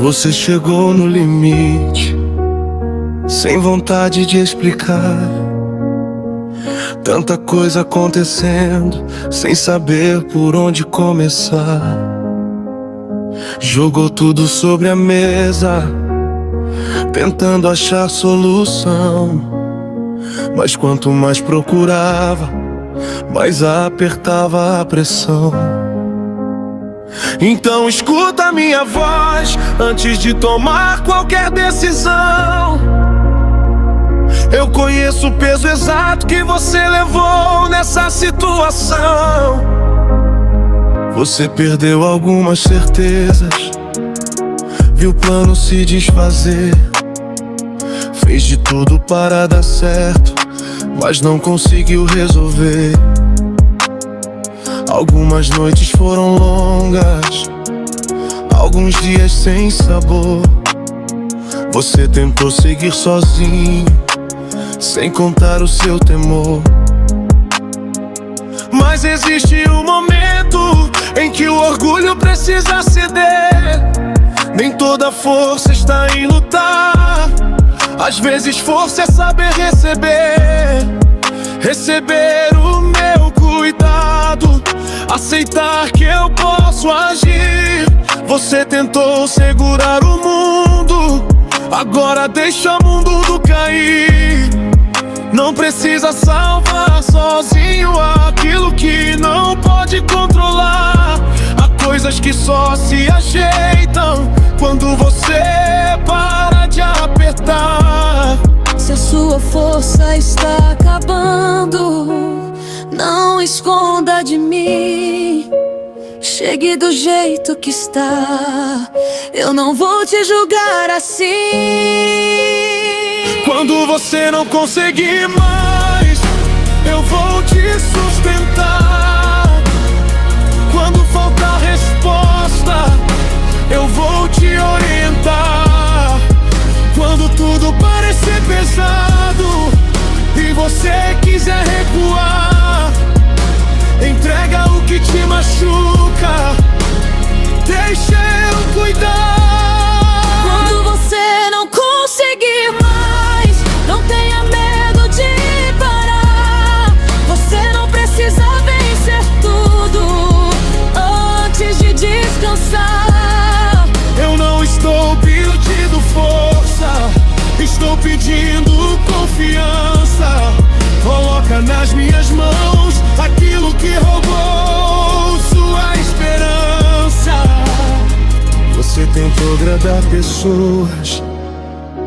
Você chegou no limite, sem vontade de explicar. Tanta coisa acontecendo, sem saber por onde começar. Jogou tudo sobre a mesa, tentando achar solução. Mas quanto mais procurava, mais apertava a pressão. Então escuta a minha voz antes de tomar qualquer decisão. Eu conheço o peso exato que você levou nessa situação. Você perdeu algumas certezas, viu o plano se desfazer. Fez de tudo para dar certo, mas não conseguiu resolver. Algumas noites foram longas, alguns dias sem sabor. Você tentou seguir sozinho, sem contar o seu temor. Mas existe um momento em que o orgulho precisa ceder. Nem toda força está em lutar. Às vezes força é saber receber. Receber o meu cuidado, aceitar que eu posso agir. Você tentou segurar o mundo, agora deixa o mundo cair. Não precisa salvar sozinho aquilo que não pode controlar. Há coisas que só se ajeitam quando você para de apertar. Se a sua força está acabando, não esconda de mim. Chegue do jeito que está, eu não vou te julgar assim. Quando você não conseguir mais, eu vou te sustentar. Quando faltar resposta, eu vou te orientar. Quando tudo parecer pesado e você quiser recuar, entrega o que te machuca, deixa eu cuidar. Quando você não conseguir mais, não tenha medo de parar. Você não precisa vencer tudo antes de descansar. Eu não estou pedindo força, estou pedindo confiança. Coloca nas minhas mãos aquilo que roubou sua esperança. Você tentou agradar pessoas,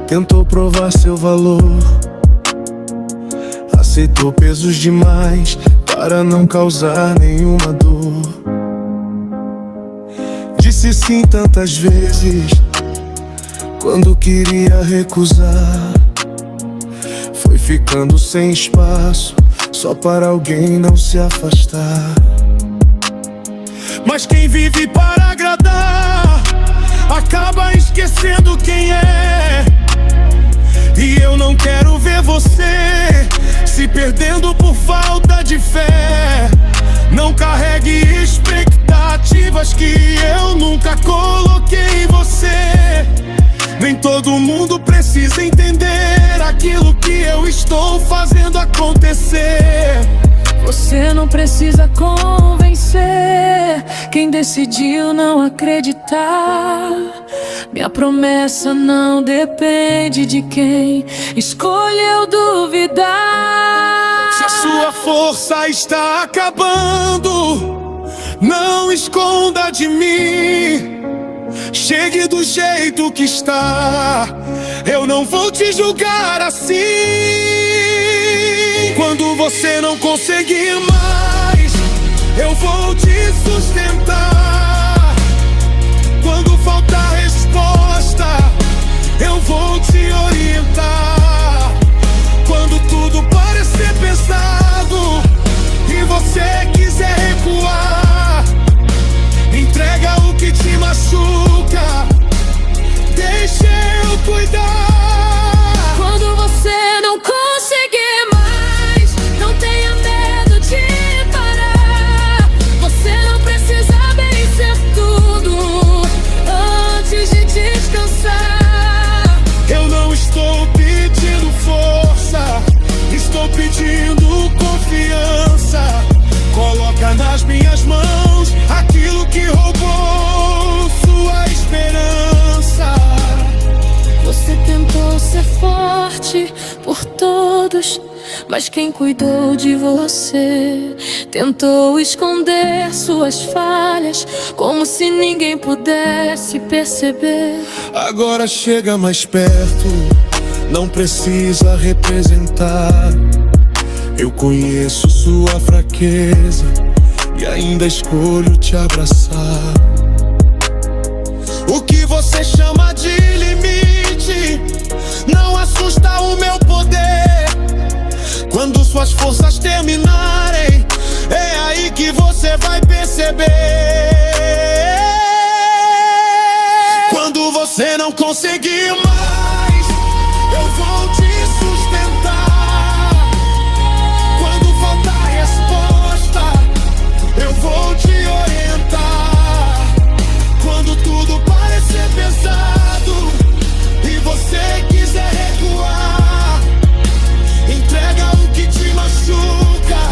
tentou provar seu valor, aceitou pesos demais para não causar nenhuma dor. Disse sim tantas vezes quando queria recusar. Foi ficando sem espaço só para alguém não se afastar. Mas quem vive para agradar acaba esquecendo quem é. E eu não quero ver você se perdendo por falta de fé. Não carregue expectativas que eu nunca coloquei em você. Nem todo mundo precisa entender aquilo que eu estou fazendo acontecer. Você não precisa convencer quem decidiu não acreditar. Minha promessa não depende de quem escolheu duvidar. Se a sua força está acabando, não esconda de mim. Chegue do jeito que está, eu não vou te julgar assim. Quando você não conseguir mais, eu vou te sustentar. Quando faltar resposta, eu vou te orientar. Quando tudo parecer pesado e você quiser recuar, entrega o que te machuca, deixa eu cuidar. Quando você não conseguir mais, não tenha medo de parar. Você não precisa vencer tudo antes de descansar. é forte por todos, mas quem cuidou de você tentou esconder suas falhas, como se ninguém pudesse perceber. Agora chega mais perto, não precisa representar. Eu conheço sua fraqueza e ainda escolho te abraçar. O que você chama de limite não assusta o meu poder. Quando suas forças terminarem, é aí que você vai perceber. Quando você não conseguir mais, eu vou te sustentar. Quando faltar resposta, eu vou te orientar. Quando tudo parecer pesado e você quiser recuar, entrega o que te machuca,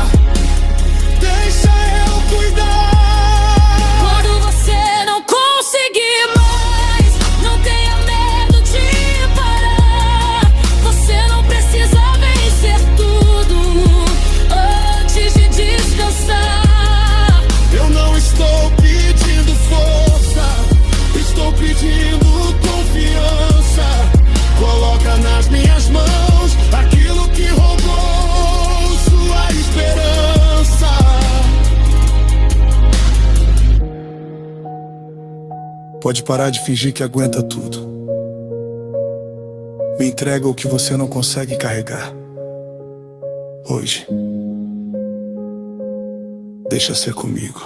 deixa eu cuidar. Quando você não conseguir mais, não tenha medo de parar. Você não precisa vencer tudo antes de descansar. Eu não estou pedindo força, estou pedindo confiança. Coloca nas minhas mãos aquilo que roubou sua esperança. Pode parar de fingir que aguenta tudo. Me entrega o que você não consegue carregar. Hoje, deixa ser comigo.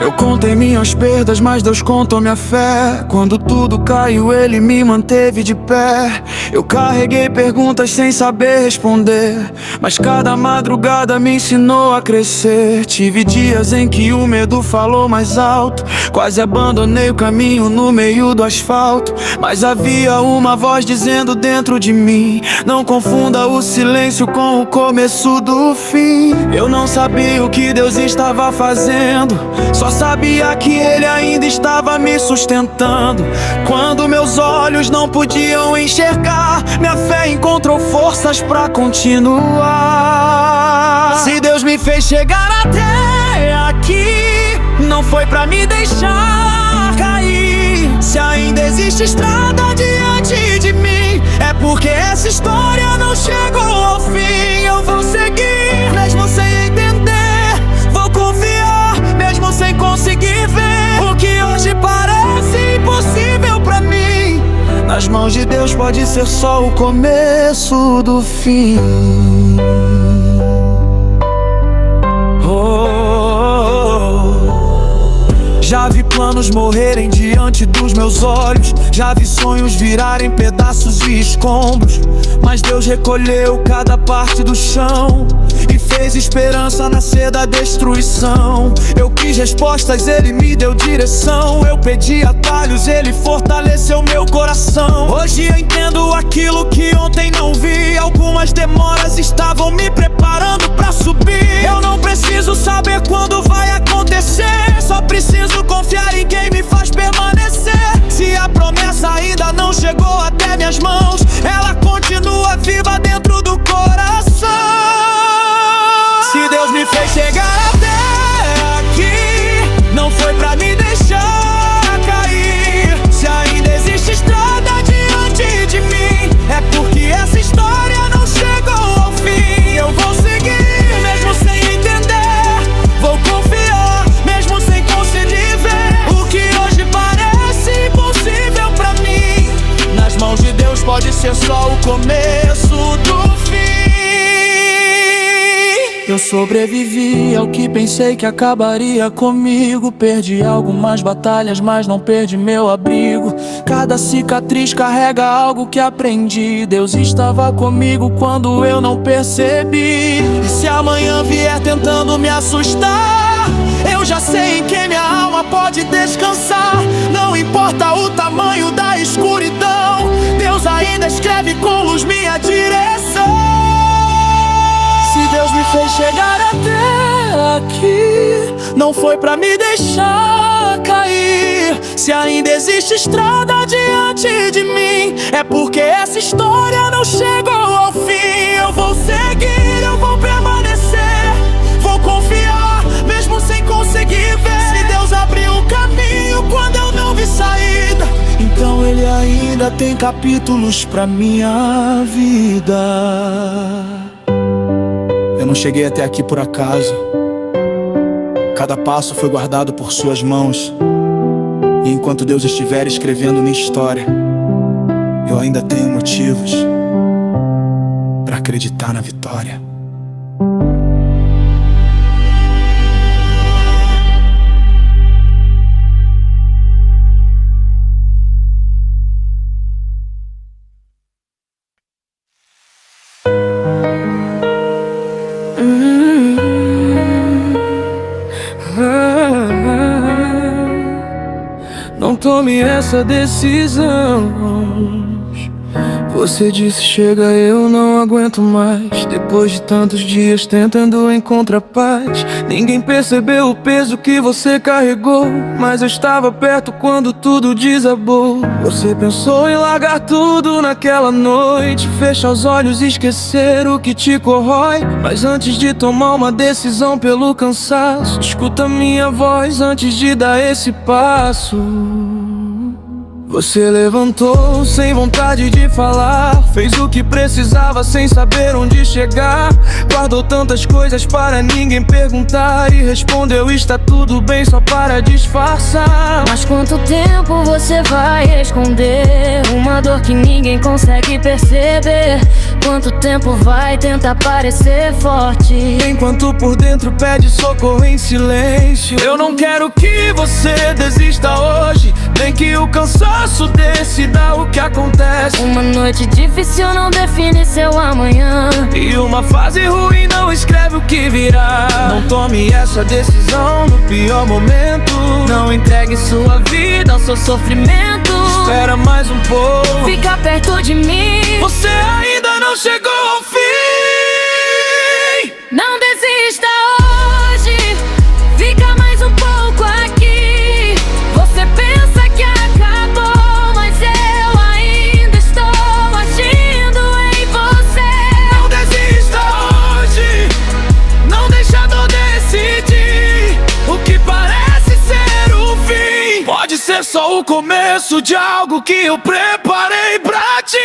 Eu contei minhas perdas, mas Deus contou minha fé. Quando tudo caiu, Ele me manteve de pé. Eu carreguei perguntas sem saber responder, mas cada madrugada me ensinou a crescer. Tive dias em que o medo falou mais alto, quase abandonei o caminho no meio do asfalto. Mas havia uma voz dizendo dentro de mim: não confunda o silêncio com o começo do fim. Eu não sabia o que Deus estava fazendo, só sabia que Ele ainda estava me sustentando. Quando meus olhos não podiam enxergar, minha fé encontrou forças pra continuar. Se Deus me fez chegar até aqui, não foi pra me deixar cair. Se ainda existe estrada diante de mim, é porque essa história não chegou ao fim. Eu vou seguir, mesmo sem entender, vou confiar, mesmo sem conseguir ver. O que hoje parece impossível pra mim, nas mãos de Deus pode ser só o começo do fim. Já vi planos morrerem diante dos meus olhos, já vi sonhos virarem pedaços e escombros, mas Deus recolheu cada parte do chão e fez esperança nascer da destruição. Eu quis respostas, Ele me deu direção. Eu pedi atalhos, Ele fortaleceu meu coração. Hoje eu entendo aquilo que ontem não vi. Algumas demoras estavam me preparando pra subir. Eu não preciso saber quando vai acontecer, só preciso confiar em quem me faz permanecer. Se a promessa ainda não chegou até minhas mãos, ela continua viva dentro do coração. Se Deus me fez chegar até aqui, não foi pra me deixar cair. Se ainda existe estrada diante de mim, é porque essa história não chegou ao fim. Eu vou seguir, mesmo sem entender, vou confiar, mesmo sem conseguir ver. O que hoje parece impossível pra mim, nas mãos de Deus pode ser só o começo do fim. Eu sobrevivi ao que pensei que acabaria comigo. Perdi algumas batalhas, mas não perdi meu abrigo. Cada cicatriz carrega algo que aprendi. Deus estava comigo quando eu não percebi. E se amanhã vier tentando me assustar, eu Eu já sei em quem minha alma pode descansar. Não importa o tamanho da escuridão, Deus ainda escreve com luz minha direção. Se Deus me fez chegar até aqui, não foi pra me deixar cair. Se ainda existe estrada diante de mim, é porque essa história não chegou ao fim. Eu vou seguir, eu vou permanecer, vou confiar, mesmo sem conseguir ver. Se Deus abriu o caminho quando eu não vi saída, então Ele ainda tem capítulos pra minha vida. Eu não cheguei até aqui por acaso. Cada passo foi guardado por Suas mãos. E enquanto Deus estiver escrevendo minha história, eu ainda tenho motivos pra acreditar na vitória. Não tome essa decisão. Você disse chega, eu não aguento mais. Depois de tantos dias tentando encontrar paz, ninguém percebeu o peso que você carregou, mas eu estava perto quando tudo desabou. Você pensou em largar tudo naquela noite, fechar os olhos e esquecer o que te corrói. Mas antes de tomar uma decisão pelo cansaço, escuta minha voz antes de dar esse passo. Você levantou sem vontade de falar, fez o que precisava sem saber onde chegar. Guardou tantas coisas para ninguém perguntar e respondeu está tudo bem só para disfarçar. Mas quanto tempo você vai esconder uma dor que ninguém consegue perceber? Quanto tempo vai tentar parecer forte enquanto por dentro pede socorro em silêncio? Eu não quero que você desista hoje, nem que o cansaço decida o que acontece. Uma noite difícil não define seu amanhã, e uma fase ruim não escreve o que virá. Não tome essa decisão no pior momento, não entregue sua vida ao seu sofrimento. Espera mais um pouco, fica perto de mim. Você ainda não chegou ao fim. Não desista hoje, fica mais um pouco aqui. Você pensa que acabou, mas eu ainda estou agindo em você. Não desista hoje, não deixa a dor decidir o que parece ser o fim. Pode ser só o começo de algo que eu preparei pra ti.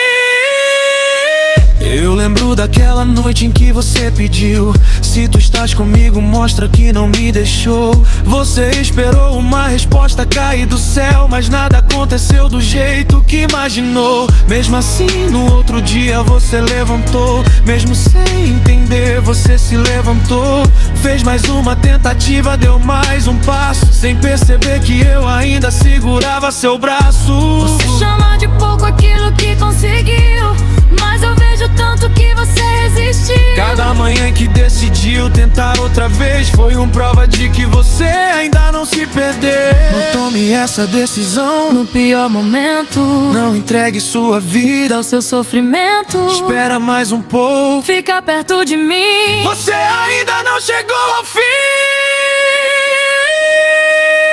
Eu lembro daquela noite em que você pediu, se tu estás comigo mostra que não me deixou. Você esperou uma resposta cair do céu, mas nada aconteceu do jeito que imaginou. Mesmo assim no outro dia você levantou, mesmo sem entender você se levantou. Fez mais uma tentativa, deu mais um passo, sem perceber que eu ainda segurava seu braço. Você chama de pouco aquilo que conseguiu, mas eu vejo tanto que você resistiu. Cada manhã que decidiu tentar outra vez foi prova de que você ainda não se perdeu. Não tome essa decisão no pior momento, não entregue sua vida ao seu sofrimento. Espera mais um pouco, fica perto de mim. Você ainda não chegou ao fim.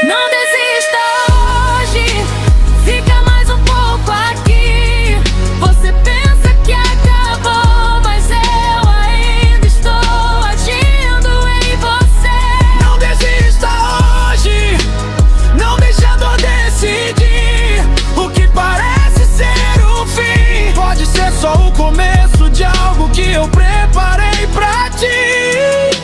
Não desista hoje, fica mais um pouco aqui. Você pensa que acabou, mas eu ainda estou agindo em você. Não desista hoje, não deixa a dor decidir o que parece ser o fim. Pode ser só o começo de algo que eu preparei pra ti.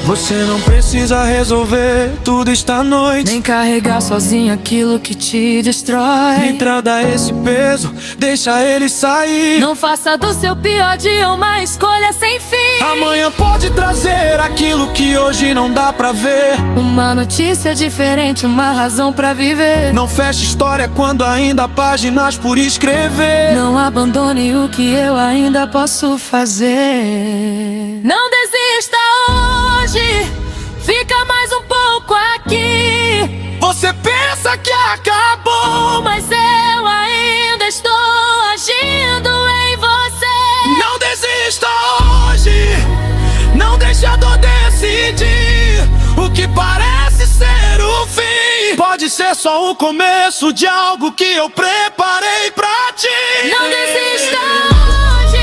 Você não precisa resolver tudo esta noite, nem carregar sozinho aquilo que te destrói. Me traga esse peso, deixa ele sair. Não faça do seu pior dia uma escolha sem fim. Amanhã pode trazer aquilo que hoje não dá pra ver. Uma notícia diferente, uma razão pra viver. Não feche história quando ainda há páginas por escrever. Não abandone o que eu ainda posso fazer. Não desista hoje, fica mais um pouco aqui. Você pensa que acabou, mas eu ainda estou agindo em você. não desista hoje, não deixe a dor decidir o que parece ser o fim. Pode ser só o começo de algo que eu preparei pra ti. Não desista hoje,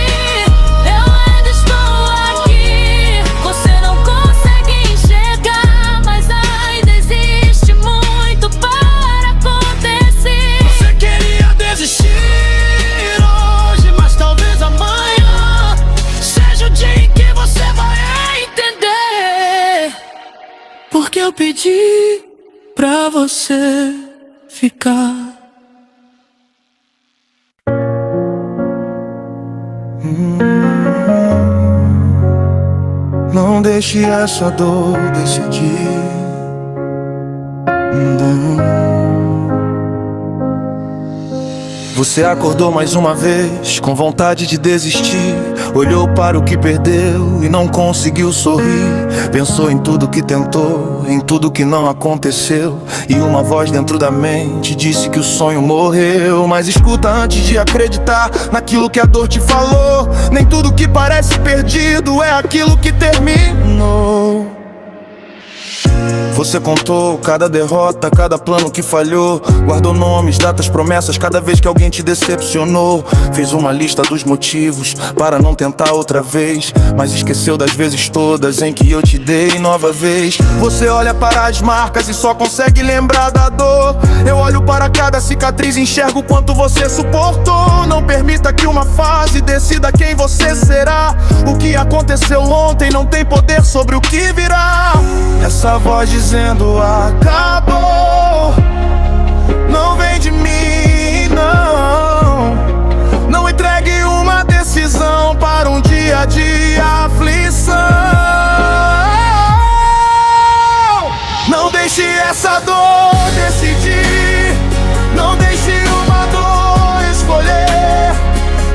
eu ainda estou aqui. Você não consegue enxergar, mas ainda existe muito para acontecer. Você queria desistir hoje, mas talvez amanhã seja o dia em que você vai entender porque eu pedi pra você ficar. Não deixe essa dor decidir. Você acordou mais uma vez com vontade de desistir. Olhou para o que perdeu e não conseguiu sorrir. Pensou em tudo que tentou, em tudo que não aconteceu. E uma voz dentro da mente disse que o sonho morreu. Mas escuta antes de acreditar naquilo que a dor te falou. Nem tudo que parece perdido é aquilo que terminou. Você contou cada derrota, cada plano que falhou. Guardou nomes, datas, promessas cada vez que alguém te decepcionou. Fez uma lista dos motivos para não tentar outra vez, mas esqueceu das vezes todas em que eu te dei nova vez. Você olha para as marcas e só consegue lembrar da dor. Eu olho para cada cicatriz e enxergo o quanto você suportou. Não permita que uma fase decida quem você será. O que aconteceu ontem não tem poder sobre o que virá. Essa voz dizendo acabou não vem de mim, não. Não entregue uma decisão para um dia de aflição. Não deixe essa dor decidir. Não deixe uma dor escolher.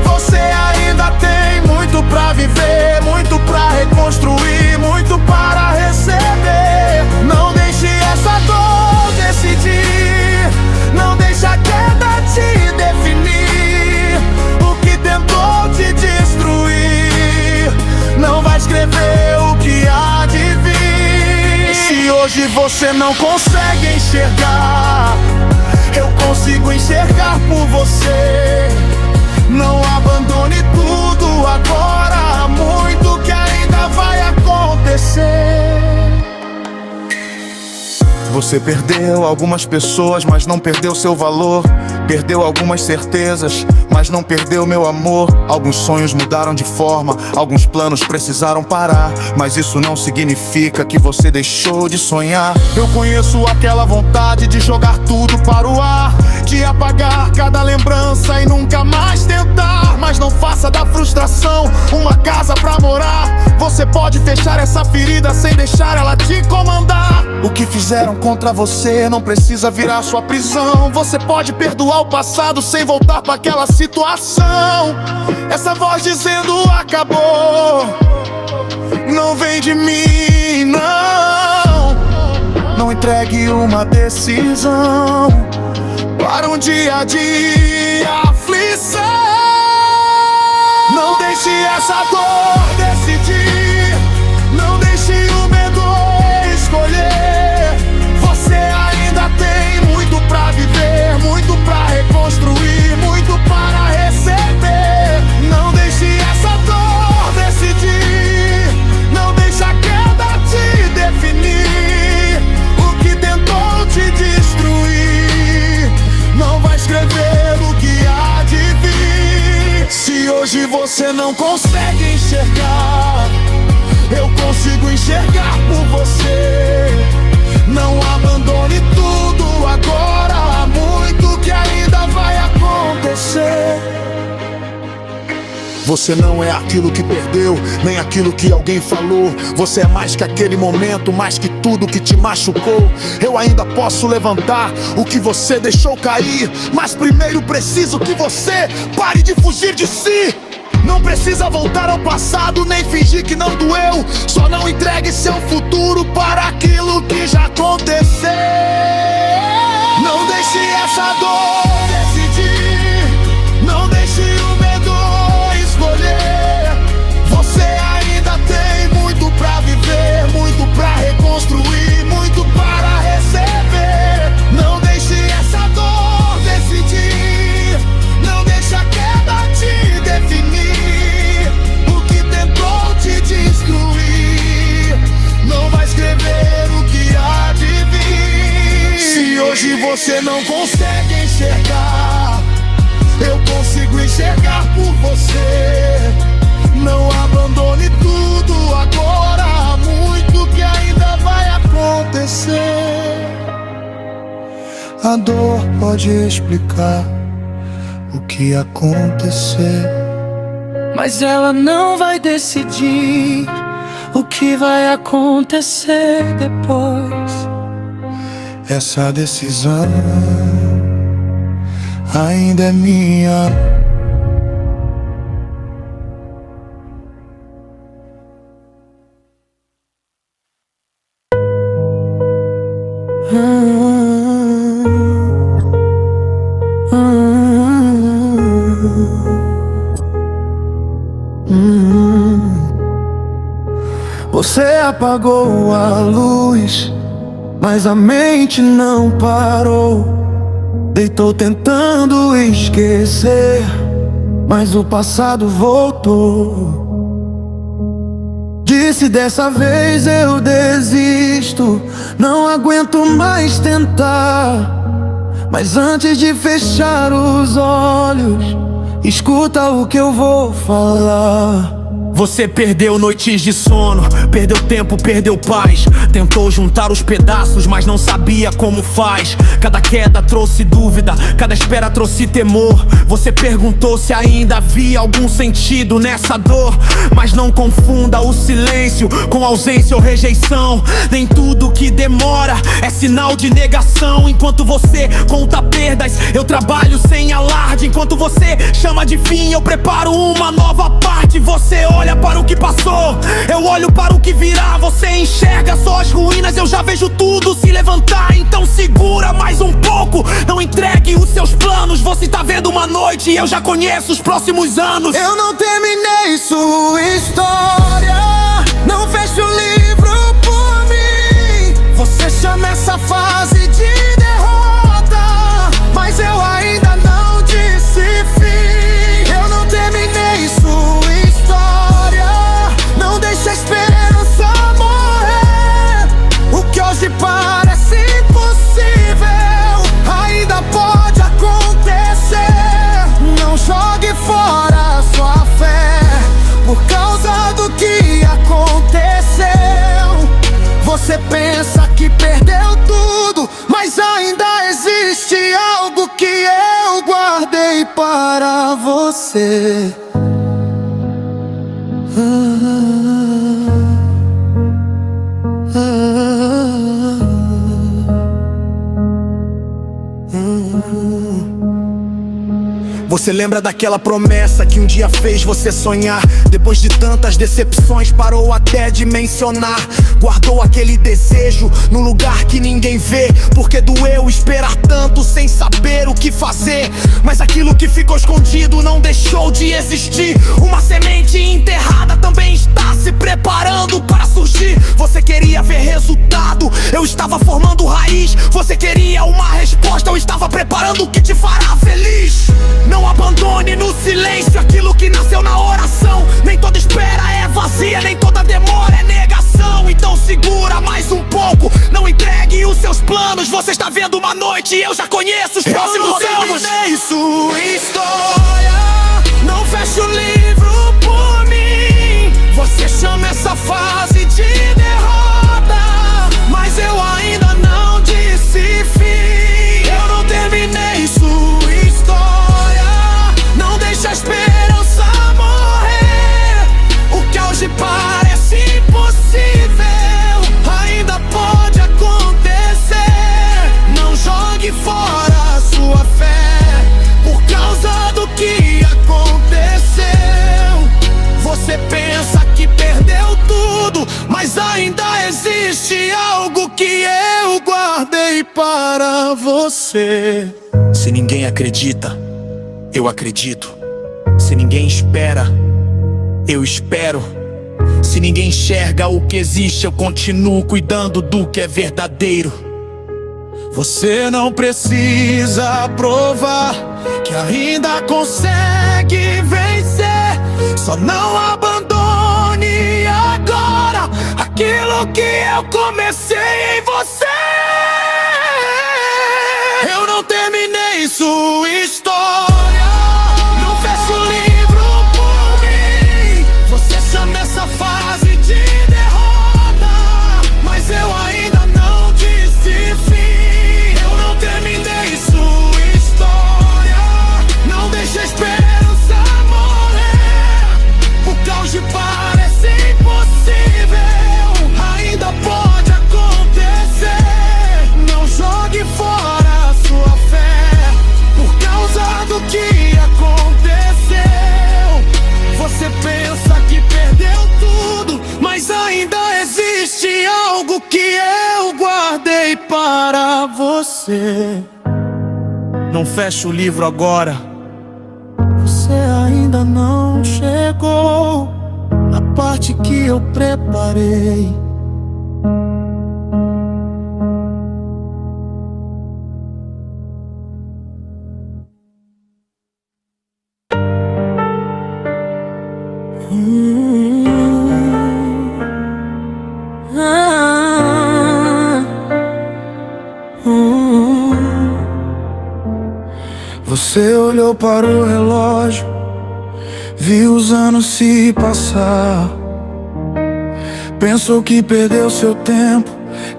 Você ainda tem muito pra viver, muito pra reconstruir, muito para receber. Não deixe essa dor decidir. Não deixe a queda te definir. O que tentou te destruir não vai escrever o que há de vir. Se hoje você não consegue enxergar, eu consigo enxergar por você. Não abandone tudo agora, há muito que ainda vai acontecer. Você perdeu algumas pessoas, mas não perdeu seu valor. Perdeu algumas certezas, mas não perdeu meu amor. Alguns sonhos mudaram de forma, alguns planos precisaram parar, mas isso não significa que você deixou de sonhar. Eu conheço aquela vontade de jogar tudo para o ar, de apagar cada lembrança e nunca mais tentar. Mas não faça da frustração uma casa pra morar. Você pode fechar essa ferida sem deixar ela te comandar. O que fizeram contra você não precisa virar sua prisão. Você pode perdoar o passado sem voltar pra aquela situação. Essa voz dizendo acabou não vem de mim, não. Não entregue uma decisão para um dia de aflição. Não deixe essa dor decidir. Não deixe o medo escolher. Você ainda tem muito pra viver, muito pra reconstruir, muito para receber. Não deixe essa dor decidir. Não deixe a queda te definir. O que tentou te destruir não vai escrever o que há de vir. Se hoje você não consegue enxergar, eu consigo enxergar por você. Não abandone tudo agora, há muito que ainda vai acontecer. Você não é aquilo que perdeu, nem aquilo que alguém falou. Você é mais que aquele momento, mais que tudo que te machucou. Eu ainda posso levantar o que você deixou cair, mas primeiro preciso que você pare de fugir de si. Não precisa voltar ao passado, nem fingir que não doeu. Só não entregue seu futuro para aquilo que já aconteceu. deixe essa dor decidir, não deixe o medo escolher. Você ainda tem muito pra viver, muito pra reconstruir, muito para receber. Não deixe essa dor decidir, não deixe a queda te definir. O que tentou te destruir não vai escrever o que há de vir. Se hoje você não consegue enxergar, eu consigo enxergar por você. Não abandone tudo agora, há muito que ainda vai acontecer. A dor pode explicar o que acontecer, mas ela não vai decidir o que vai acontecer depois. essa decisão ainda é minha. Você apagou a luz, mas a mente não parou. Deitou tentando esquecer, mas o passado voltou. Disse: dessa vez eu desisto, não aguento mais tentar. Mas antes de fechar os olhos, escuta o que eu vou falar. Você perdeu noites de sono, perdeu tempo, perdeu paz. Tentou juntar os pedaços, mas não sabia como faz. Cada queda trouxe dúvida, cada espera trouxe temor. Você perguntou se ainda havia algum sentido nessa dor, mas não confunda o silêncio com ausência ou rejeição. Nem tudo que demora é sinal de negação. Enquanto você conta perdas, eu trabalho sem alarde. Enquanto você chama de fim, eu preparo uma nova parte. Você olha para o que passou, eu olho para o que virá. Você enxerga só as ruínas, eu já vejo tudo se levantar. Então segura mais um pouco, não entregue os seus planos. Você tá vendo uma noite e eu já conheço os próximos anos. Eu não terminei sua história, não fecho o livro por mim. Você chama essa fase de derrota, mas eu ainda não disse fim. Eu não terminei sua história, não deixa a esperança morrer. O que hoje parece impossível ainda pode acontecer. Não jogue fora a sua fé por causa do que aconteceu. Você pensa que perdeu tudo, mas ainda existe algo que eu guardei para você. Você lembra daquela promessa que um dia fez você sonhar? Depois de tantas decepções parou até de mencionar. Guardou aquele desejo num lugar que ninguém vê, porque doeu esperar tanto sem saber o que fazer. Mas aquilo que ficou escondido não deixou de existir. Uma semente enterrada também está se preparando para surgir. Você queria ver resultado, eu estava formando raiz. Você queria uma resposta, eu estava preparando o que te fará feliz. Não abandone no silêncio aquilo que nasceu na oração. Nem toda espera é vazia, nem toda demora é negação. Então segura mais um pouco, não entregue os seus planos. Você está vendo uma noite e eu já conheço os próximos anos. Eu não terminei sua história, não feche o livro por mim. Você chama essa fase de derrota, mas eu ainda não disse fim. Eu não terminei sua história, não deixa a esperança morrer. O que hoje parece impossível ainda pode acontecer. Não jogue fora a sua fé por causa do que aconteceu. Você pensa que perdeu tudo, para você. Se ninguém acredita, eu acredito. Se ninguém espera, eu espero. Se ninguém enxerga o que existe, eu continuo cuidando do que é verdadeiro. Você não precisa provar que ainda consegue vencer. Só não abandone agora aquilo que eu comecei em você. Eu não terminei sua história, não fecho o livro por mim. Você chama essa fase de derrota, mas eu ainda não disse fim. Eu não terminei sua história, não deixe a esperança morrer. O caos te parece impossível, ainda pode acontecer. Não jogue fora a sua fé por causa do que aconteceu. Você pensa que perdeu tudo, mas ainda existe algo que eu guardei para você. Não fecha o livro agora. Você ainda não chegou na parte que eu preparei. Você olhou para o relógio, viu os anos se passar. Pensou que perdeu seu tempo,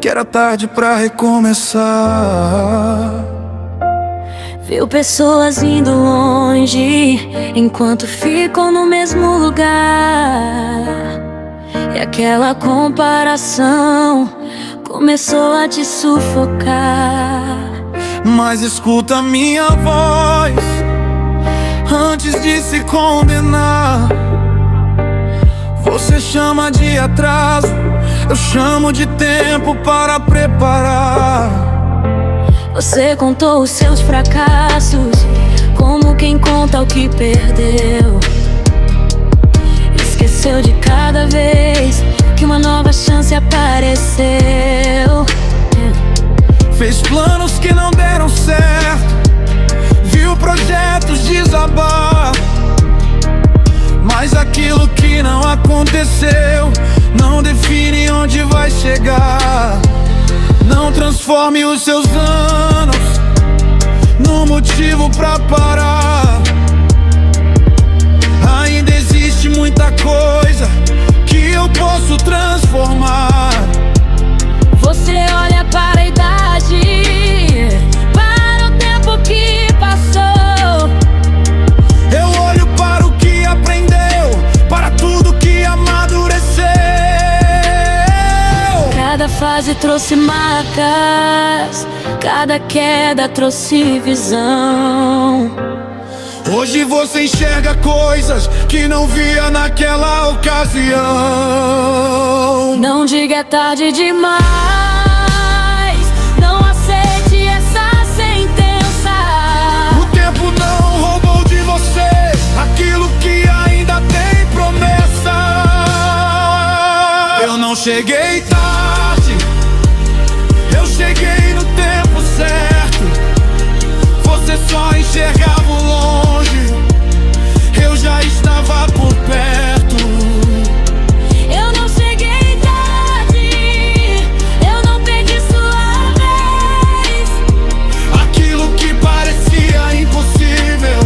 que era tarde pra recomeçar. Viu pessoas indo longe enquanto ficam no mesmo lugar. E aquela comparação começou a te sufocar. Mas escuta minha voz antes de se condenar. Você chama de atraso, eu chamo de tempo para preparar. Você contou os seus fracassos como quem conta o que perdeu. Esqueceu de cada vez que uma nova chance apareceu. Fez planos que não deram certo, viu projetos desabar. Mas aquilo que não aconteceu não define onde vai chegar. Não transforme os seus anos num motivo pra parar. Ainda existe muita coisa que eu posso transformar. Você olha para a idade, para o tempo que passou. Eu olho para o que aprendeu, para tudo que amadureceu. Cada fase trouxe marcas, cada queda trouxe visão. Hoje você enxerga coisas que não via naquela ocasião. Não diga é tarde demais, não aceite essa sentença. O tempo não roubou de você aquilo que ainda tem promessa. Eu não cheguei tarde, eu cheguei no tempo certo. Você só enxergava o longe, eu já estava por perto. Eu não cheguei tarde, eu não perdi sua vez. Aquilo que parecia impossível,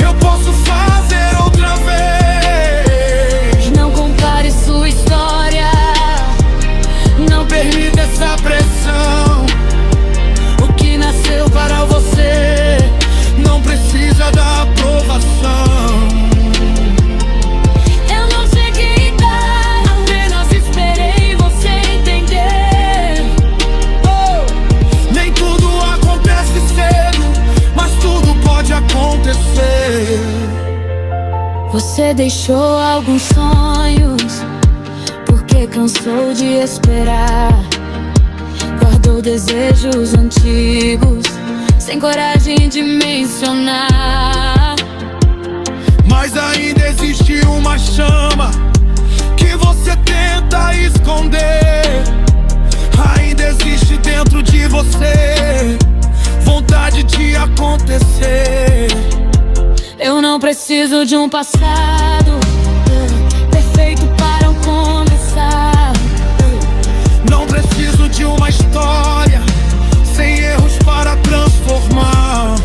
eu posso fazer outra vez. Não compare sua história, não Permita essa pressão. O que nasceu para você não precisa da aprovação. Eu não cheguei tarde, apenas esperei você entender. Nem tudo acontece cedo, mas tudo pode acontecer. Você deixou alguns sonhos porque cansou de esperar. guardou desejos antigos, sem coragem de mencionar. Mas ainda existe uma chama que você tenta esconder. Ainda existe dentro de você vontade de acontecer. Eu não preciso de um passado perfeito para um começar. Não preciso de uma história sem erros para transformar.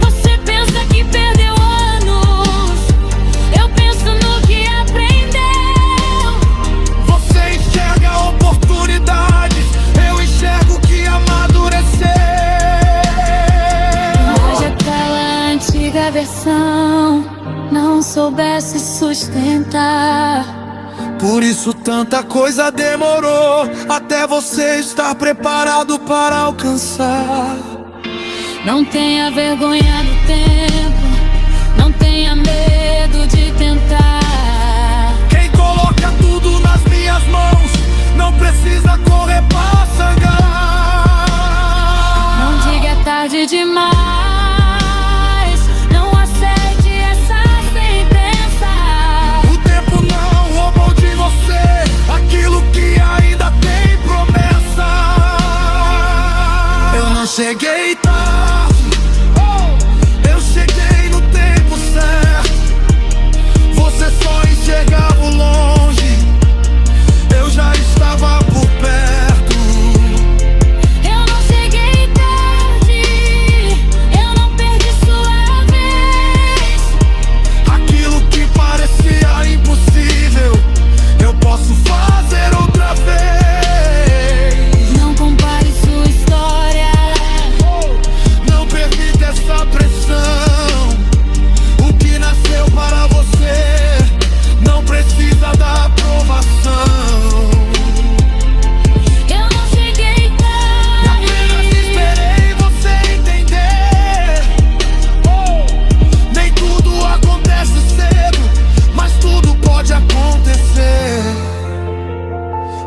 Você pensa que perdeu anos, eu penso no que aprendeu. Você enxerga oportunidades, eu enxergo que amadureceu. Mas aquela antiga versão não soubesse sustentar. Por isso tanta coisa demorou até você estar preparado para alcançar. Não tenha vergonha do tempo, não tenha medo de tentar. Quem coloca tudo nas minhas mãos não precisa correr pra sangrar. Não diga é tarde demais, não aceite essa sentença. O tempo não roubou de você aquilo que ainda tem promessa. Eu não cheguei tarde, eu cheguei no tempo certo. Você só enxergava o longe, eu já estava por perto. Eu não cheguei tarde, eu não perdi sua vez. Aquilo que parecia impossível, eu posso fazer outra vez. Não compare sua história, Não permita essa pressão. O que nasceu para você não precisa da aprovação. eu não cheguei tarde. Apenas esperei você entender. Nem tudo acontece cedo, mas tudo pode acontecer.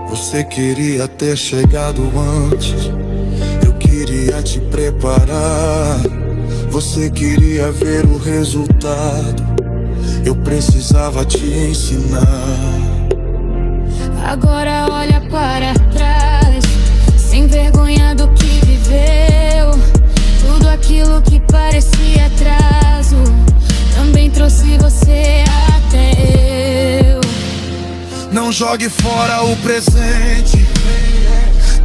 Você queria ter chegado antes, eu queria te preparar. Você queria ver o resultado, eu precisava te ensinar. Agora olha para trás, sem vergonha do que viveu. Tudo aquilo que parecia atraso também trouxe você até eu. Não jogue fora o presente,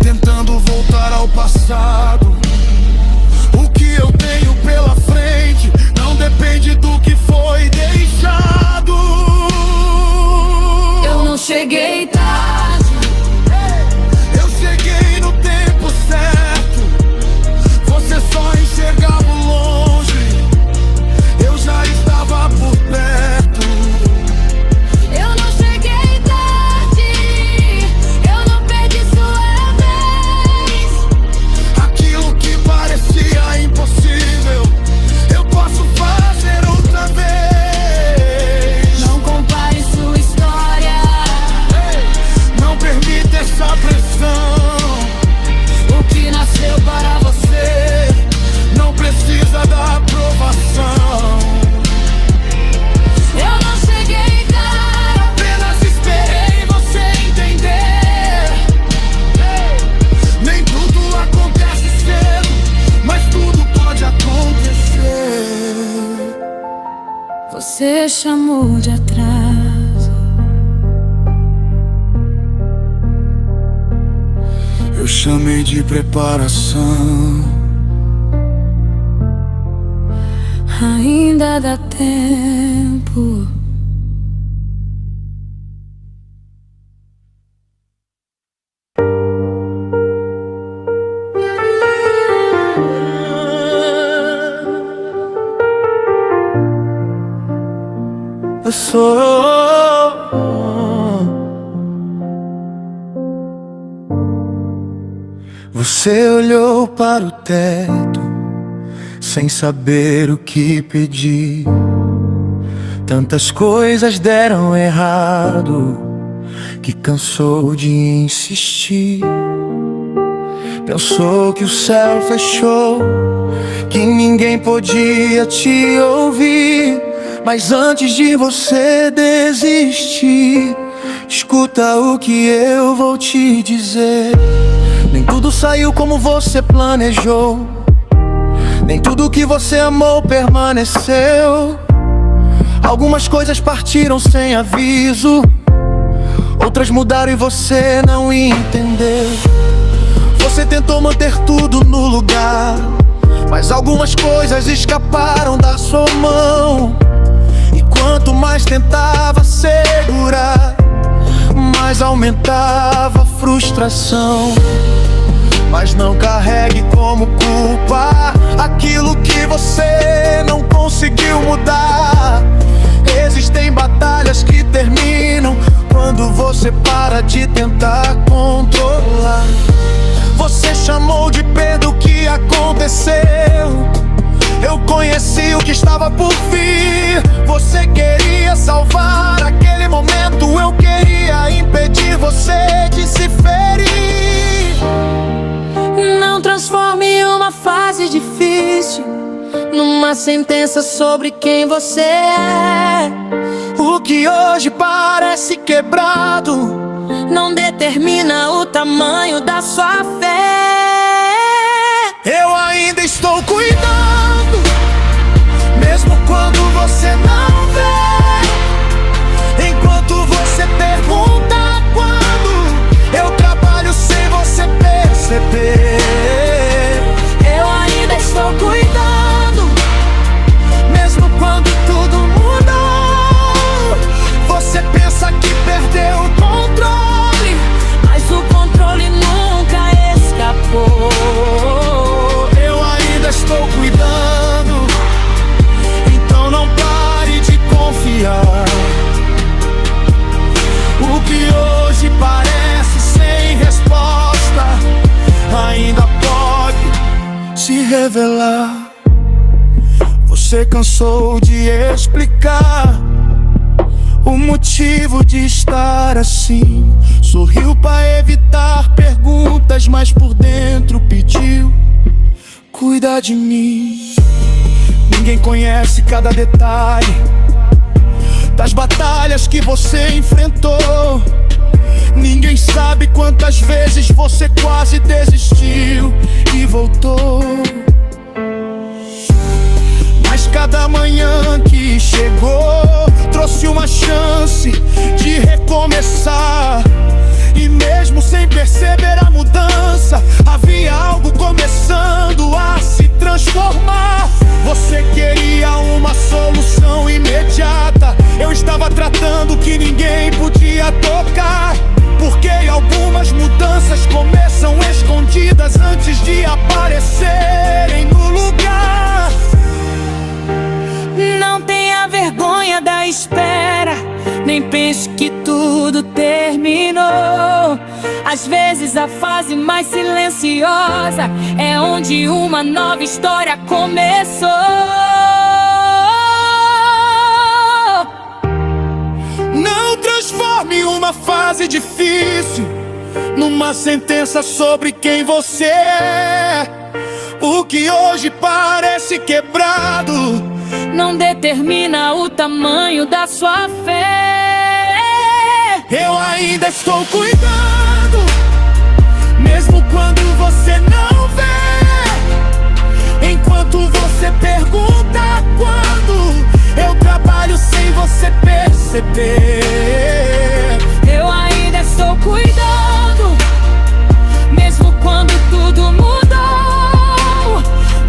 tentando voltar ao passado. O que eu tenho pela frente não depende do que foi deixado. Eu não cheguei tarde, Eu cheguei no tempo certo. Você só enxergava o longe, eu já estava por perto. eu não cheguei tarde, eu não perdi sua vez. Aquilo que parecia impossível, eu posso fazer outra vez. Não compare sua história, Não permita essa pressão. o que nasceu para você Não precisa da aprovação. eu não cheguei tarde. Apenas esperei você entender. Nem tudo acontece cedo, mas tudo pode acontecer. Você chamou de atraso, Eu chamei de preparação. ainda dá tempo. Eu sou. Você olhou para o teto sem saber o que pedir. Tantas coisas deram errado que cansou de insistir. Pensou que o céu fechou, que ninguém podia te ouvir. Mas antes de você desistir, escuta o que eu vou te dizer. Nem tudo saiu como você planejou, nem tudo que você amou permaneceu. Algumas coisas partiram sem aviso, outras mudaram e você não entendeu. Você tentou manter tudo no lugar, mas algumas coisas escaparam da sua mão. E quanto mais tentava segurar, mais aumentava a frustração. Mas não carregue como culpa aquilo que você não conseguiu mudar. Existem batalhas que terminam quando você para de tentar controlar. Você chamou de perda o que aconteceu, eu conheci o que estava por vir. Você queria salvar aquele momento, eu queria impedir você de se ferir. Não transforme uma fase difícil numa sentença sobre quem você é. O que hoje parece quebrado não determina o tamanho da sua fé. Eu ainda estou cuidando, mesmo quando você não vê. Enquanto você pergunta quando, eu trabalho sem você perceber. Eu ainda estou cuidando, mesmo quando tudo mudou. Você pensa que perdeu o controle, mas o controle nunca escapou. Eu ainda estou cuidando, então não pare de confiar. O que hoje parece sem resposta ainda pode se revelar. Você cansou de explicar o motivo de estar assim. Sorriu pra evitar perguntas, mas por dentro pediu: cuida de mim. Ninguém conhece cada detalhe das batalhas que você enfrentou. Ninguém sabe quantas vezes você quase desistiu e voltou. Mas cada manhã que chegou trouxe uma chance de recomeçar. E mesmo sem perceber a mudança, havia algo começando a se transformar. Você queria uma solução imediata, eu estava tratando que ninguém podia tocar. Porque algumas mudanças começam escondidas antes de aparecerem no lugar. não tenha vergonha da espera, nem pense que tudo terminou. Às vezes a fase mais silenciosa é onde uma nova história começou. Não transforme uma fase difícil numa sentença sobre quem você é. O que hoje parece quebrado não determina o tamanho da sua fé. Eu ainda estou cuidando, mesmo quando você não vê. Enquanto você pergunta quando, eu trabalho sem você perceber. Eu ainda estou cuidando, mesmo quando tudo mudou.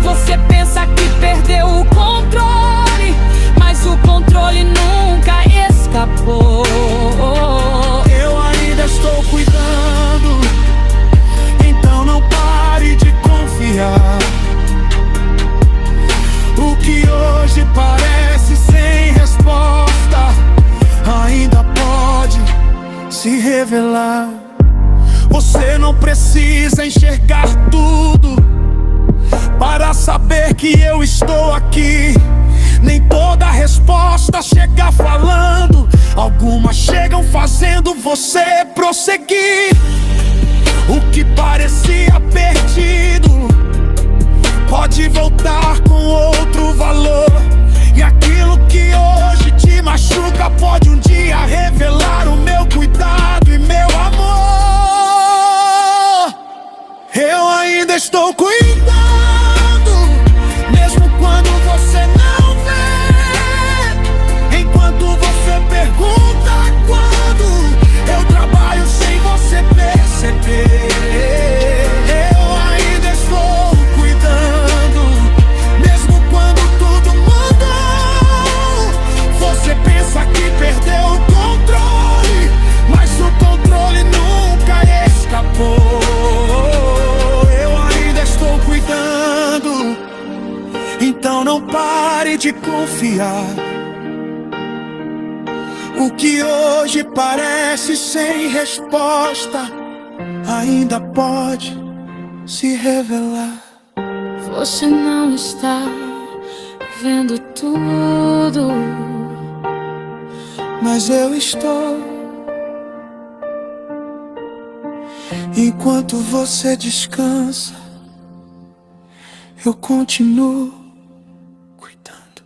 Você pensa que perdeu o controle, mas o controle nunca escapou. Eu ainda estou cuidando, então não pare de confiar. O que hoje parece sem resposta ainda pode se revelar. Você não precisa enxergar tudo para saber que eu estou aqui. Nem toda resposta chega falando, algumas chegam fazendo você prosseguir. O que parecia perdido pode voltar com outro valor. E aquilo que hoje te machuca pode um dia revelar o meu cuidado e meu amor. Eu ainda estou cuidando, mesmo quando você não vê. Enquanto você pergunta quando, eu trabalho sem você perceber. Eu ainda estou cuidando, mesmo quando tudo mudou. Você pensa que perdeu o controle, mas o controle nunca escapou. Eu ainda estou cuidando, então não pare de confiar. O que hoje parece sem resposta ainda pode se revelar. Você não está vendo tudo, Mas eu estou. Enquanto você descansa, eu continuo cuidando.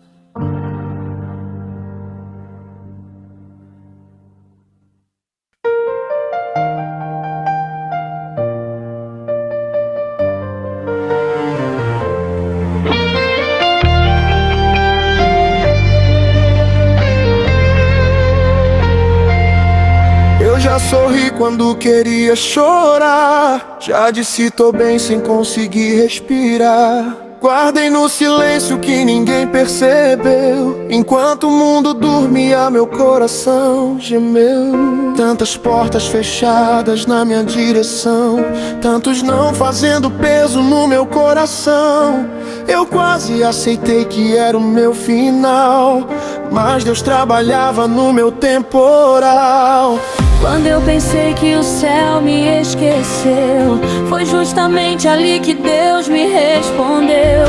Eu já sorri quando queria chorar, já disse tô bem sem conseguir respirar. Guardei no silêncio que ninguém percebeu. Enquanto o mundo dormia, meu coração gemeu. Tantas portas fechadas na minha direção, tantos não fazendo peso no meu coração. Eu quase aceitei que era o meu final, mas Deus trabalhava no meu temporal. quando eu pensei que o céu me esqueceu, foi justamente ali que Deus me respondeu.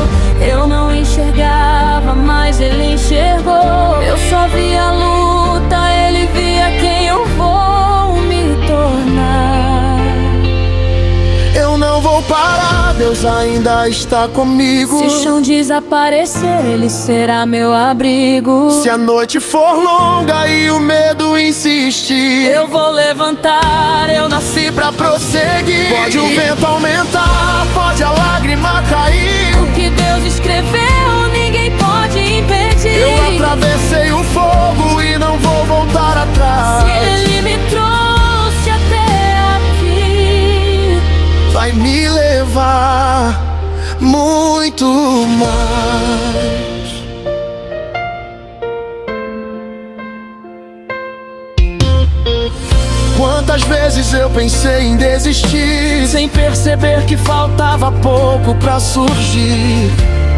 Eu não enxergava, mas Ele enxergou. Eu só via a luta, Ele via quem eu vou me tornar. Eu não vou parar, Deus ainda está comigo. Se o chão desaparecer, Ele será meu abrigo. Se a noite for longa e o medo insistir, eu vou levantar, eu nasci pra prosseguir. Pode o vento aumentar, pode a lágrima cair, o que Deus escreveu, ninguém pode impedir. eu atravessei o fogo e não vou voltar atrás. Se Ele me trouxe até aqui, vai me levar muito mais. Quantas vezes eu pensei em desistir, sem perceber que faltava pouco pra surgir.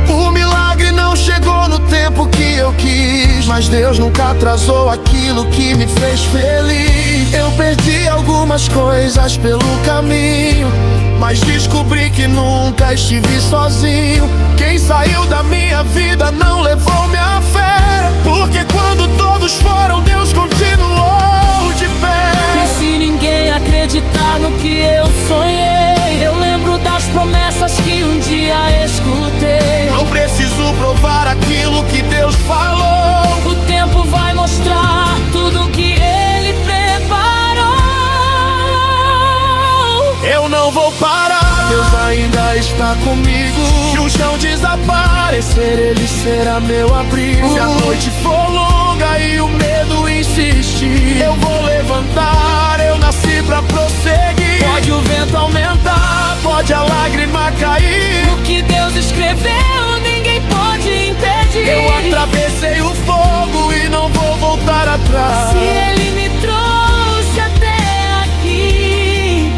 O milagre não chegou no tempo que eu quis, mas Deus nunca atrasou aquilo que me fez feliz. Eu perdi algumas coisas pelo caminho, mas descobri que nunca estive sozinho. Quem saiu da minha vida não levou minha fé, porque quando todos foram, Deus continuou de pé. e se ninguém acreditar no que eu sonhei, eu lembro das promessas que um dia escutei. Não preciso provar aquilo que Deus falou, O tempo vai mostrar tudo que Ele preparou. eu não vou parar, Deus ainda está comigo. Se o chão desaparecer, Ele será meu abrigo. Se a noite for longa e o medo insistir, eu vou levantar, eu nasci pra prosseguir. Pode o vento aumentar, pode a lágrima cair, O que Deus escreveu, ninguém pode impedir. eu atravessei o fogo e não vou voltar atrás. Se Ele me trouxe até aqui,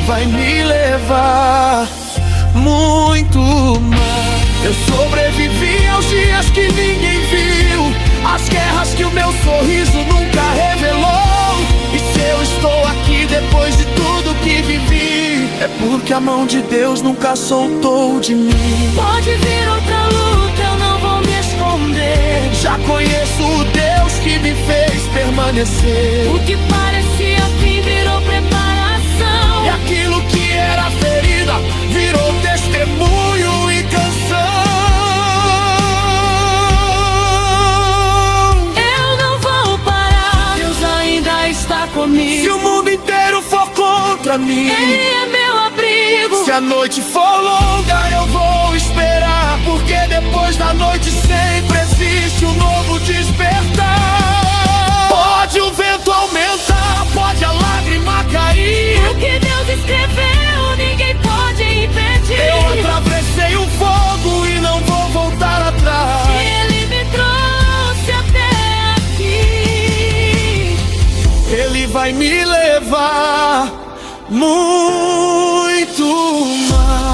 vai me levar muito mais. Eu sobrevivi aos dias que ninguém viu, às guerras que o meu sorriso nunca revelou. E se eu estou aqui depois de tudo que vivi, é porque a mão de Deus nunca soltou de mim. pode vir outra luta, eu não vou me esconder. Já conheço o Deus que me fez permanecer, O que parecia fim virou preparação. e aquilo que contra mim. Ele é meu abrigo. Se a noite for longa eu vou esperar, porque depois da noite sempre existe um novo despertar. Pode o vento aumentar, pode a lágrima cair, O que Deus escreveu ninguém pode impedir. eu atravessei o fogo e não vou voltar atrás. Ele me trouxe até aqui. Ele vai me levar muito mais.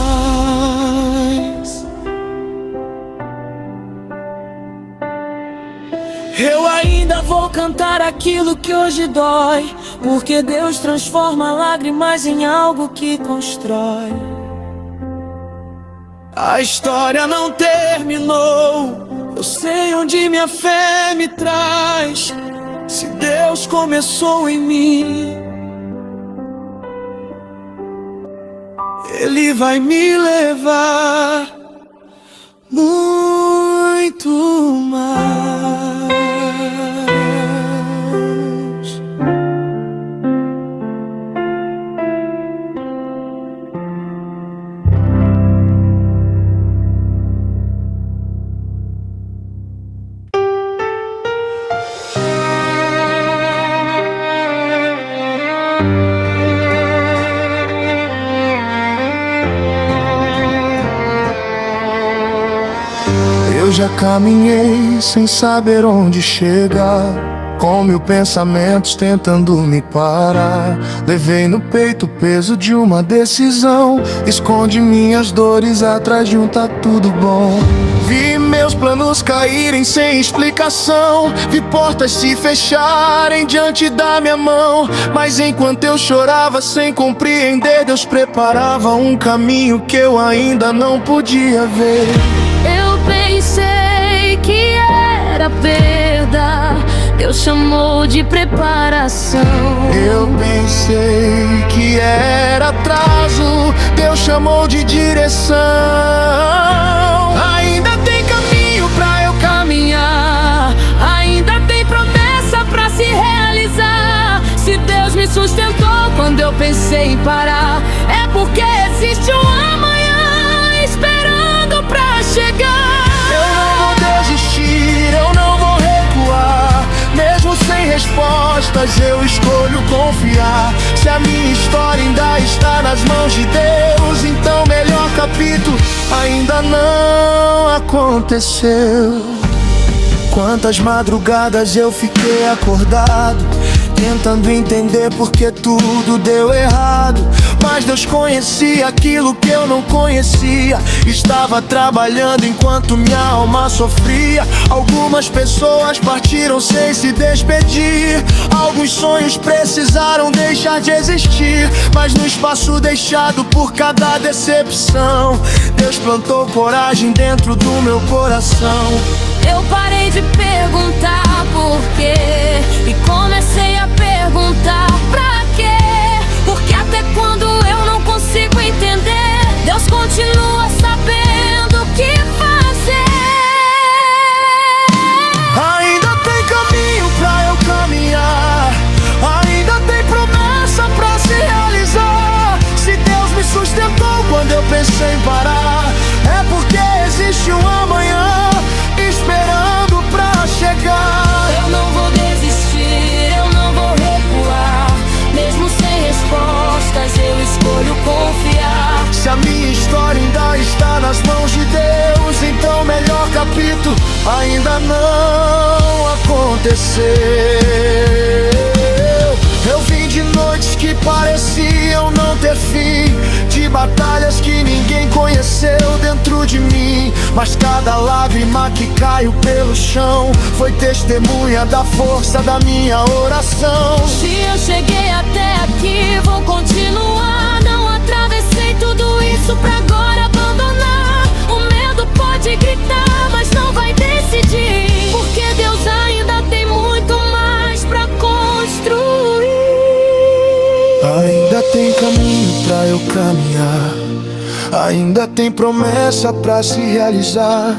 Eu ainda vou cantar aquilo que hoje dói, porque Deus transforma lágrimas em algo que constrói. A história não terminou, eu sei onde minha fé me traz. Se Deus começou em mim, Ele vai me levar muito mais. Eu já caminhei sem saber onde chegar, com mil pensamentos tentando me parar. Levei no peito o peso de uma decisão, esconde minhas dores atrás de um tá tudo bom. Vi meus planos caírem sem explicação, vi portas se fecharem diante da minha mão. Mas enquanto eu chorava sem compreender, Deus preparava um caminho que eu ainda não podia ver. Eu pensei que era perda, Deus chamou de preparação. Eu pensei que era atraso, Deus chamou de direção. Ainda tem caminho pra eu caminhar, ainda tem promessa pra se realizar. Se Deus me sustentou quando eu pensei em parar, é porque existe um amanhã esperando pra chegar. Eu não vou desistir, eu não vou recuar. Mesmo sem respostas, eu escolho confiar. Se a minha história ainda está nas mãos de Deus, então o melhor capítulo ainda não aconteceu. Quantas madrugadas eu fiquei acordado, tentando entender por que tudo deu errado. Mas Deus conhecia aquilo que eu não conhecia, estava trabalhando enquanto minha alma sofria. Algumas pessoas partiram sem se despedir, alguns sonhos precisaram deixar de existir. Mas no espaço deixado por cada decepção, Deus plantou coragem dentro do meu coração. Eu parei de perguntar por quê e comecei a perguntar pra quê. Porque até quando eu não consigo entender, Deus continua sabendo o que fazer. Ainda tem caminho pra eu caminhar, ainda tem promessa pra se realizar. Se Deus me sustentou quando eu pensei em parar, é porque existe um amanhã esperando pra chegar. Eu não vou desistir, eu não vou recuar. Mesmo sem respostas, eu escolho confiar. Se a minha história ainda está nas mãos de Deus, então o melhor capítulo ainda não aconteceu. Eu vim de noites que pareciam não ter fim, de batalhas que ninguém conheceu dentro de mim. Mas cada lágrima que caiu pelo chão foi testemunha da força da minha oração. Se eu cheguei até aqui, vou continuar. Não atravessei tudo isso pra agora abandonar. O medo pode gritar, mas não vai decidir, porque Deus ainda tem muito mais pra construir. Ainda tem caminho pra eu caminhar, ainda tem promessa pra se realizar.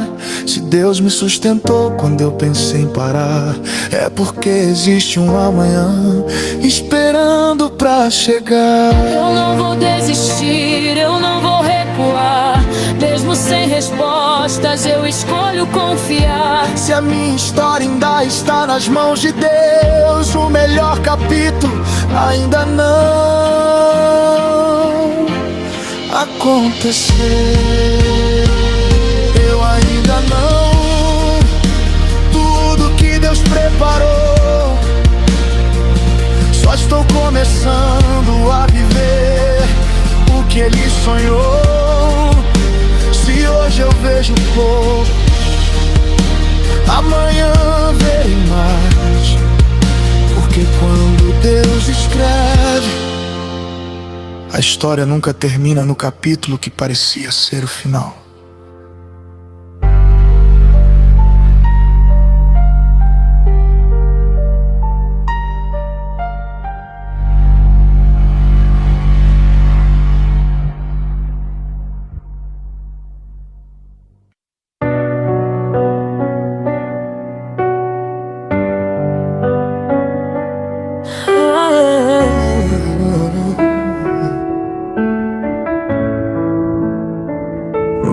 Se Deus me sustentou quando eu pensei em parar, é porque existe um amanhã esperando pra chegar. Eu não vou desistir, eu não vou recuar. Mesmo sem respostas, eu escolho confiar. Se a minha história ainda está nas mãos de Deus, o melhor capítulo ainda não aconteceu. Eu ainda não, tudo que Deus preparou, só estou começando a viver o que Ele sonhou. Se hoje eu vejo pouco, amanhã verei mais, porque quando Deus escreve, a história nunca termina no capítulo que parecia ser o final.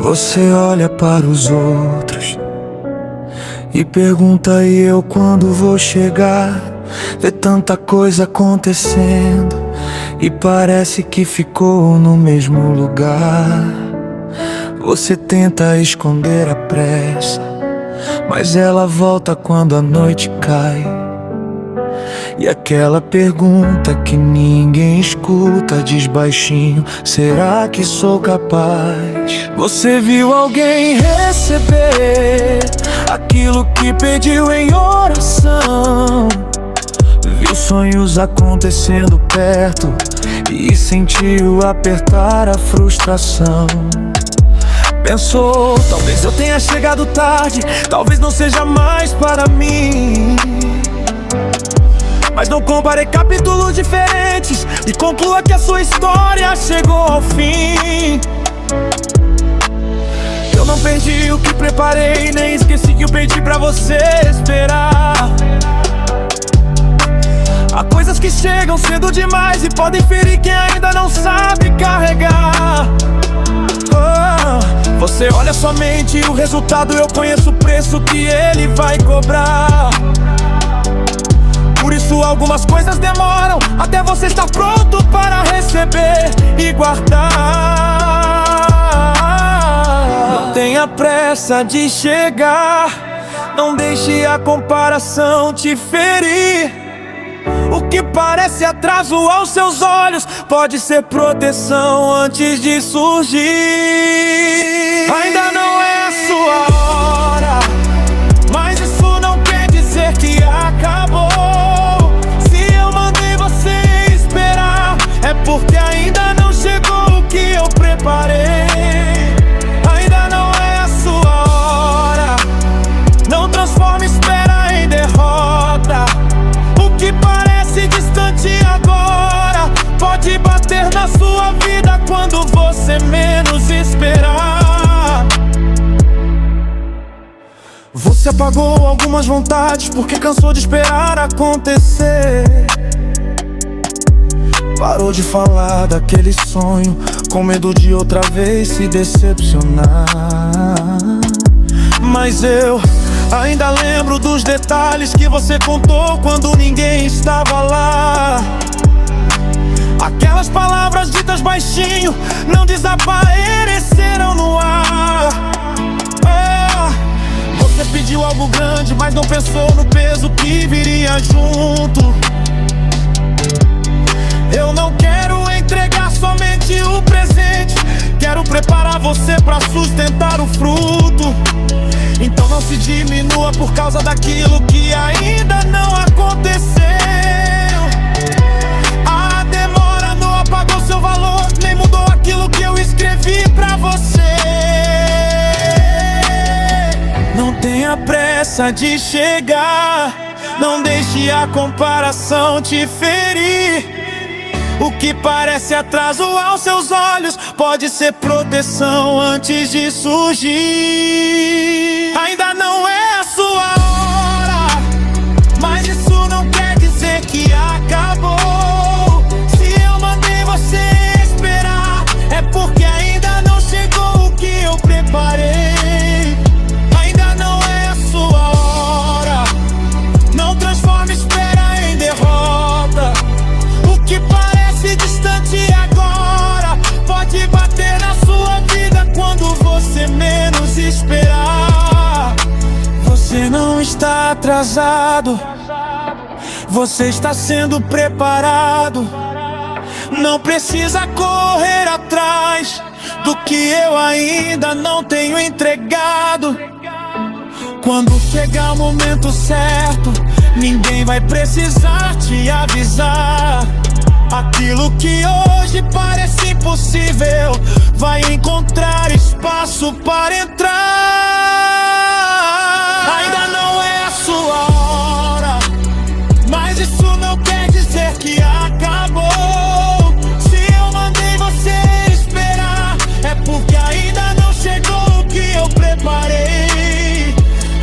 Você olha para os outros e pergunta: e eu quando vou chegar? Vê tanta coisa acontecendo e parece que ficou no mesmo lugar. Você tenta esconder a pressa, mas ela volta quando a noite cai. E aquela pergunta que ninguém escuta diz baixinho: será que sou capaz? Você viu alguém receber aquilo que pediu em oração? Viu sonhos acontecendo perto e sentiu apertar a frustração. Pensou: talvez eu tenha chegado tarde, talvez não seja mais para mim. Mas não compare capítulos diferentes e conclua que a sua história chegou ao fim. Eu não perdi o que preparei, nem esqueci que eu pedi pra você esperar. Há coisas que chegam cedo demais e podem ferir quem ainda não sabe carregar. Você olha somente o resultado, eu conheço o preço que ele vai cobrar. Por isso algumas coisas demoram até você estar pronto para receber e guardar. Não tenha pressa de chegar, não deixe a comparação te ferir. O que parece atraso aos seus olhos pode ser proteção antes de surgir. Ainda não é a sua hora, mas isso não quer dizer que acabou. É porque ainda não chegou o que eu preparei. Ainda não é a sua hora, não transforme espera em derrota. O que parece distante agora pode bater na sua vida quando você menos esperar. Você apagou algumas vontades porque cansou de esperar acontecer. Parou de falar daquele sonho com medo de outra vez se decepcionar. Mas eu ainda lembro dos detalhes que você contou quando ninguém estava lá. Aquelas palavras ditas baixinho não desapareceram no ar. Você pediu algo grande, mas não pensou no peso que viria junto. Eu não quero entregar somente o presente, quero preparar você pra sustentar o fruto. Então não se diminua por causa daquilo que ainda não aconteceu. A demora não apagou seu valor, nem mudou aquilo que eu escrevi pra você. Não tenha pressa de chegar, não deixe a comparação te ferir. O que parece atraso aos seus olhos pode ser proteção antes de surgir. Ainda não é a sua hora, mas isso não quer dizer que acabou. Se eu mandei você esperar, é porque ainda não chegou o que eu preparei. Ainda não é a sua hora, não transforme espera em derrota. O que parece distante agora pode bater na sua vida quando você menos esperar. Você não está atrasado, você está sendo preparado. Não precisa correr atrás do que eu ainda não tenho entregado. Quando chegar o momento certo, ninguém vai precisar te avisar. Aquilo que hoje parece impossível vai encontrar espaço para entrar. Ainda não é a sua hora, mas isso não quer dizer que acabou. Se eu mandei você esperar, é porque ainda não chegou o que eu preparei.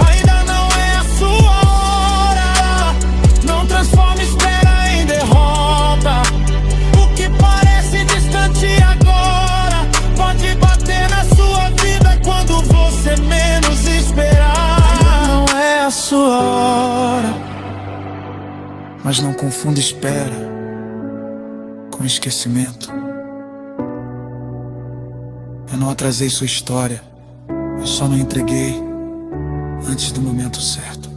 Ainda não é a sua hora, não transforme espera em derrota. O que parece distante agora pode bater na sua vida quando você menos esperar. Ainda não é a sua hora, mas não confunda espera com esquecimento. Eu não atrasei sua história, eu só não entreguei antes do momento certo.